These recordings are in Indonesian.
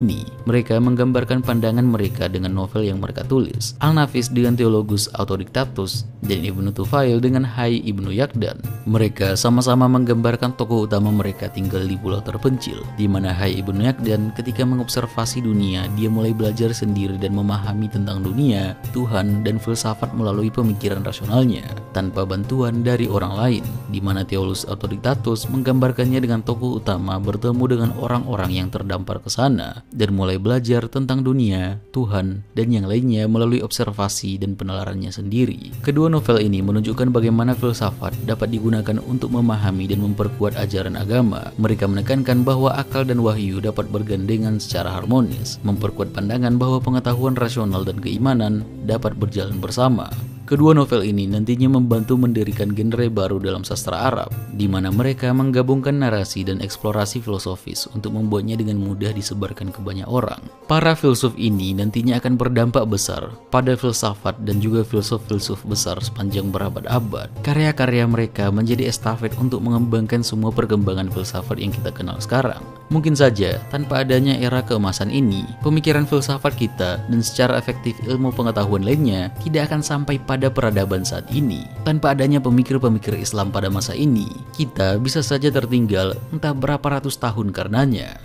Mereka menggambarkan pandangan mereka dengan novel yang mereka tulis. Al-Nafis dengan Theologus Autodictatus dan Ibnu Tufail dengan Hayy Ibnu Yaqdhan. Mereka sama-sama menggambarkan tokoh utama mereka tinggal di pulau terpencil, di mana Hayy Ibnu Yaqdhan ketika mengobservasi dunia, dia mulai belajar sendiri dan memahami tentang dunia, Tuhan, dan filsafat melalui pemikiran rasionalnya, tanpa bantuan dari orang lain, di mana Theolus Autodictatus menggambarkannya dengan tokoh utama bertemu dengan orang-orang yang terdampar ke sana, dan mulai belajar tentang dunia, Tuhan, dan yang lainnya melalui observasi dan penalarannya sendiri. Kedua novel ini menunjukkan bagaimana filsafat dapat digunakan untuk memahami dan memperkuat ajaran agama. Mereka menekankan bahwa akal dan wahyu dapat bergandengan secara harmonis, memperkuat pandangan bahwa pengetahuan rasional dan keimanan dapat berjalan bersama. Kedua novel ini nantinya membantu mendirikan genre baru dalam sastra Arab, di mana mereka menggabungkan narasi dan eksplorasi filosofis untuk membuatnya dengan mudah disebarkan ke banyak orang. Para filsuf ini nantinya akan berdampak besar pada filsafat dan juga filsuf-filsuf besar sepanjang berabad-abad. Karya-karya mereka menjadi estafet untuk mengembangkan semua perkembangan filsafat yang kita kenal sekarang. Mungkin saja, tanpa adanya era keemasan ini, pemikiran filsafat kita dan secara efektif ilmu pengetahuan lainnya tidak akan sampai pada peradaban saat ini. Tanpa adanya pemikir-pemikir Islam pada masa ini, kita bisa saja tertinggal entah berapa ratus tahun karenanya.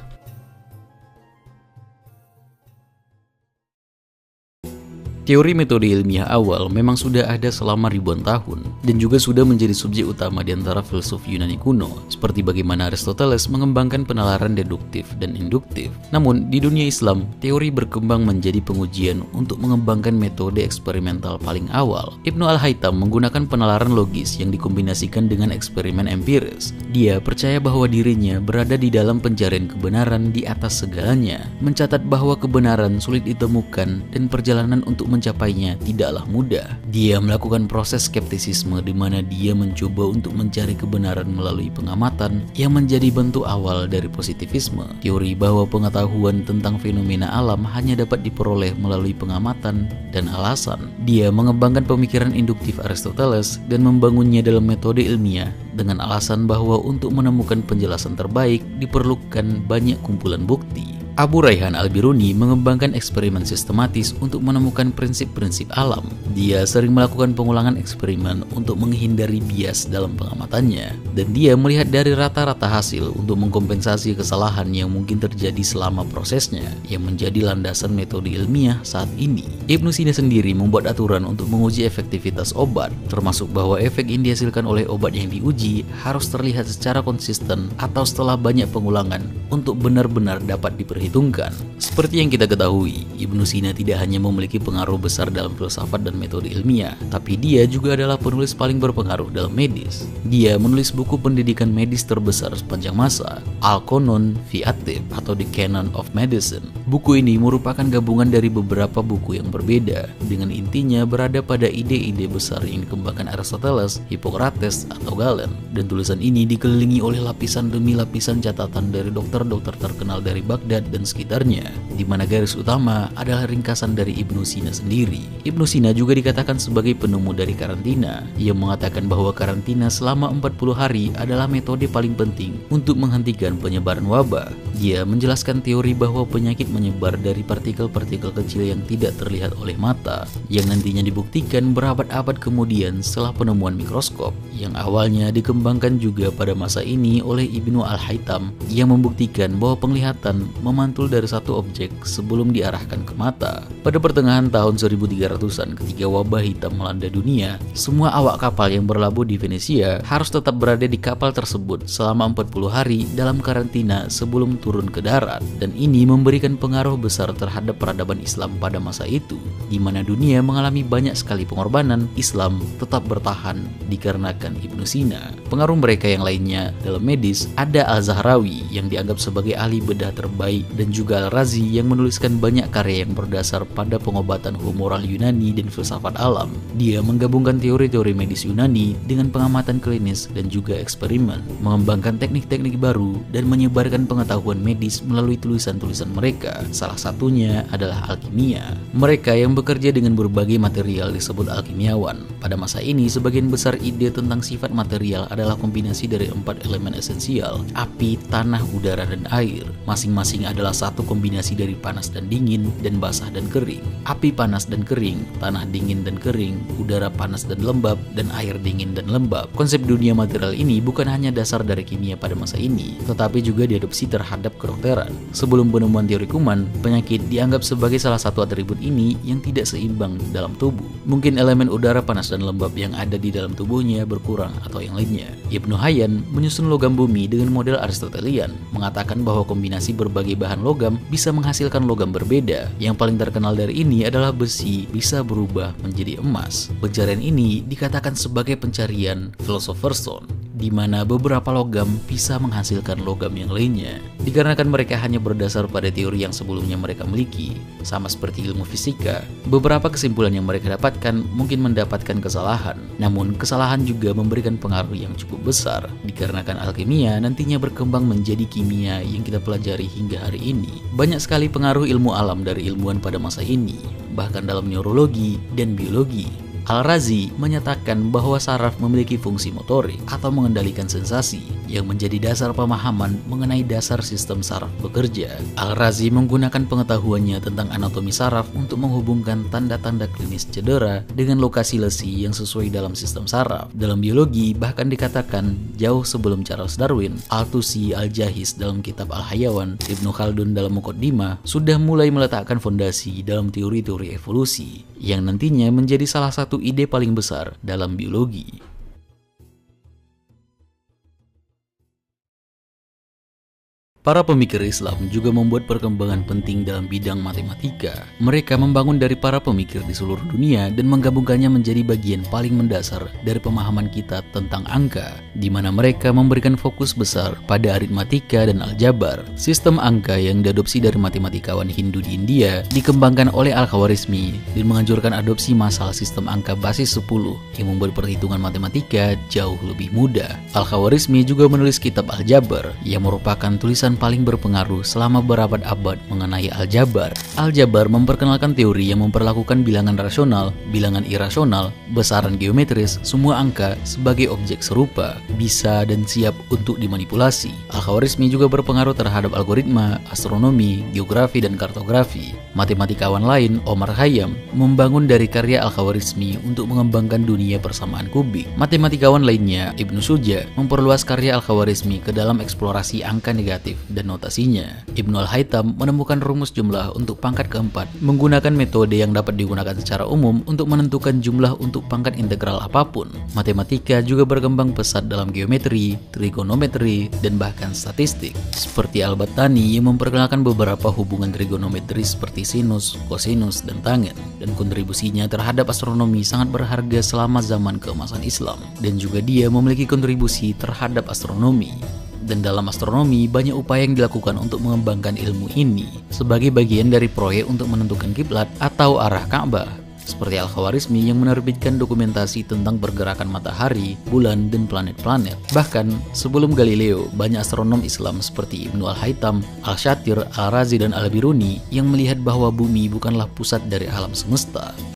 Teori metode ilmiah awal memang sudah ada selama ribuan tahun dan juga sudah menjadi subjek utama di antara filsuf Yunani kuno, seperti bagaimana Aristoteles mengembangkan penalaran deduktif dan induktif. Namun, di dunia Islam, teori berkembang menjadi pengujian untuk mengembangkan metode eksperimental paling awal. Ibnu Al-Haytham menggunakan penalaran logis yang dikombinasikan dengan eksperimen empiris. Dia percaya bahwa dirinya berada di dalam pencarian kebenaran di atas segalanya, mencatat bahwa kebenaran sulit ditemukan dan perjalanan untuk mencapainya tidaklah mudah. Dia melakukan proses skeptisisme di mana dia mencoba untuk mencari kebenaran melalui pengamatan yang menjadi bentuk awal dari positivisme. Teori bahwa pengetahuan tentang fenomena alam hanya dapat diperoleh melalui pengamatan dan alasan. Dia mengembangkan pemikiran induktif Aristoteles dan membangunnya dalam metode ilmiah dengan alasan bahwa untuk menemukan penjelasan terbaik diperlukan banyak kumpulan bukti. Abu Rayhan Al-Biruni mengembangkan eksperimen sistematis untuk menemukan prinsip-prinsip alam. Dia sering melakukan pengulangan eksperimen untuk menghindari bias dalam pengamatannya, dan dia melihat dari rata-rata hasil untuk mengkompensasi kesalahan yang mungkin terjadi selama prosesnya, yang menjadi landasan metode ilmiah saat ini. Ibnu Sina sendiri membuat aturan untuk menguji efektivitas obat, termasuk bahwa efek yang dihasilkan oleh obat yang diuji harus terlihat secara konsisten atau setelah banyak pengulangan untuk benar-benar dapat diperhitungkan. Seperti yang kita ketahui, Ibnu Sina tidak hanya memiliki pengaruh besar dalam filsafat dan metode ilmiah, tapi dia juga adalah penulis paling berpengaruh dalam medis. Dia menulis buku pendidikan medis terbesar sepanjang masa, Al-Qanon fi at-Tibb atau The Canon of Medicine. Buku ini merupakan gabungan dari beberapa buku yang berbeda, dengan intinya berada pada ide-ide besar yang dikembangkan Aristoteles, Hippocrates, atau Galen. Dan tulisan ini dikelilingi oleh lapisan demi lapisan catatan dari dokter-dokter terkenal dari Baghdad dan sekitarnya, di mana garis utama adalah ringkasan dari Ibnu Sina sendiri. Ibnu Sina juga dikatakan sebagai penemu dari karantina, yang mengatakan bahwa karantina selama 40 hari adalah metode paling penting untuk menghentikan penyebaran wabah. Dia menjelaskan teori bahwa penyakit menyebar dari partikel-partikel kecil yang tidak terlihat oleh mata, yang nantinya dibuktikan berabad-abad kemudian setelah penemuan mikroskop, yang awalnya dikembangkan juga pada masa ini oleh Ibnu Al-Haytham, yang membuktikan bahwa penglihatan memantul dari satu objek sebelum diarahkan ke mata. Pada pertengahan tahun 1300-an ketika wabah hitam melanda dunia, semua awak kapal yang berlabuh di Venesia harus tetap berada di kapal tersebut selama 40 hari dalam karantina sebelum turun ke darat, dan ini memberikan pengaruh besar terhadap peradaban Islam pada masa itu, di mana dunia mengalami banyak sekali pengorbanan. Islam tetap bertahan dikarenakan Ibnu Sina. Pengaruh mereka yang lainnya dalam medis ada Al-Zahrawi yang dianggap sebagai ahli bedah terbaik, dan juga Al-Razi yang menuliskan banyak karya yang berdasar pada pengobatan humoral Yunani dan filsafat alam. Dia menggabungkan teori-teori medis Yunani dengan pengamatan klinis dan juga eksperimen, mengembangkan teknik-teknik baru dan menyebarkan pengetahuan medis melalui tulisan-tulisan mereka. Salah satunya adalah alkimia. Mereka yang bekerja dengan berbagai material disebut alkimiawan. Pada masa ini, sebagian besar ide tentang sifat material adalah kombinasi dari 4 elemen esensial, api, tanah, udara, dan air. Masing-masing adalah satu kombinasi dari panas dan dingin, dan basah dan kering. Api panas dan kering, tanah dingin dan kering, udara panas dan lembab, dan air dingin dan lembab. Konsep dunia material ini bukan hanya dasar dari kimia pada masa ini, tetapi juga diadopsi terhadap kedokteran. Sebelum penemuan teori kuman, penyakit dianggap sebagai salah satu atribut ini yang tidak seimbang dalam tubuh. Mungkin elemen udara panas dan lembab yang ada di dalam tubuhnya berkurang atau yang lainnya. Ibnu Hayyan menyusun logam bumi dengan model Aristotelian, mengatakan bahwa kombinasi berbagai bahan logam bisa menghasilkan logam berbeda. Yang paling terkenal dari ini adalah besi bisa berubah menjadi emas. Pencarian ini dikatakan sebagai pencarian Philosopher's Stone, di mana beberapa logam bisa menghasilkan logam yang lainnya. Dikarenakan mereka hanya berdasar pada teori yang sebelumnya mereka miliki, sama seperti ilmu fisika, beberapa kesimpulan yang mereka dapatkan mungkin mendapatkan kesalahan. Namun, kesalahan juga memberikan pengaruh yang cukup besar, dikarenakan alkimia nantinya berkembang menjadi kimia yang kita pelajari hingga hari ini. Banyak sekali pengaruh ilmu alam dari ilmuwan pada masa ini, bahkan dalam neurologi dan biologi. Al-Razi menyatakan bahwa saraf memiliki fungsi motorik atau mengendalikan sensasi yang menjadi dasar pemahaman mengenai dasar sistem saraf bekerja. Al-Razi menggunakan pengetahuannya tentang anatomi saraf untuk menghubungkan tanda-tanda klinis cedera dengan lokasi lesi yang sesuai dalam sistem saraf. Dalam biologi bahkan dikatakan jauh sebelum Charles Darwin, Al-Tusi Al-Jahiz dalam kitab Al-Hayawan, Ibnu Khaldun dalam Muqaddimah sudah mulai meletakkan fondasi dalam teori-teori evolusi yang nantinya menjadi salah satu ide paling besar dalam biologi. Para pemikir Islam juga membuat perkembangan penting dalam bidang matematika. Mereka membangun dari para pemikir di seluruh dunia dan menggabungkannya menjadi bagian paling mendasar dari pemahaman kita tentang angka, di mana mereka memberikan fokus besar pada aritmatika dan aljabar. Sistem angka yang diadopsi dari matematikawan Hindu di India dikembangkan oleh Al-Khawarizmi dan menganjurkan adopsi masalah sistem angka basis 10 yang membuat perhitungan matematika jauh lebih mudah. Al-Khawarizmi juga menulis kitab Aljabar yang merupakan tulisan paling berpengaruh selama berabad-abad mengenai aljabar. Aljabar memperkenalkan teori yang memperlakukan bilangan rasional, bilangan irasional, besaran geometris, semua angka sebagai objek serupa, bisa dan siap untuk dimanipulasi. Al-Khawarizmi juga berpengaruh terhadap algoritma, astronomi, geografi, dan kartografi. Matematikawan lain, Omar Khayyam, membangun dari karya Al-Khawarizmi untuk mengembangkan dunia persamaan kubik. Matematikawan lainnya, Ibnu Suja, memperluas karya Al-Khawarizmi ke dalam eksplorasi angka negatif dan notasinya. Ibnu Al-Haytham menemukan rumus jumlah untuk pangkat keempat menggunakan metode yang dapat digunakan secara umum untuk menentukan jumlah untuk pangkat integral apapun. Matematika juga berkembang pesat dalam geometri, trigonometri, dan bahkan statistik. Seperti Al-Battani yang memperkenalkan beberapa hubungan trigonometri seperti sinus, kosinus, dan tangen. Dan kontribusinya terhadap astronomi sangat berharga selama zaman keemasan Islam. Dan juga dia memiliki kontribusi terhadap astronomi. Dan dalam astronomi, banyak upaya yang dilakukan untuk mengembangkan ilmu ini sebagai bagian dari proyek untuk menentukan kiblat atau arah Ka'bah. Seperti Al-Khawarizmi yang menerbitkan dokumentasi tentang pergerakan matahari, bulan, dan planet-planet. Bahkan, sebelum Galileo, banyak astronom Islam seperti Ibnu Al-Haytham, Al-Shatir, Al-Razi, dan Al-Biruni yang melihat bahwa bumi bukanlah pusat dari alam semesta.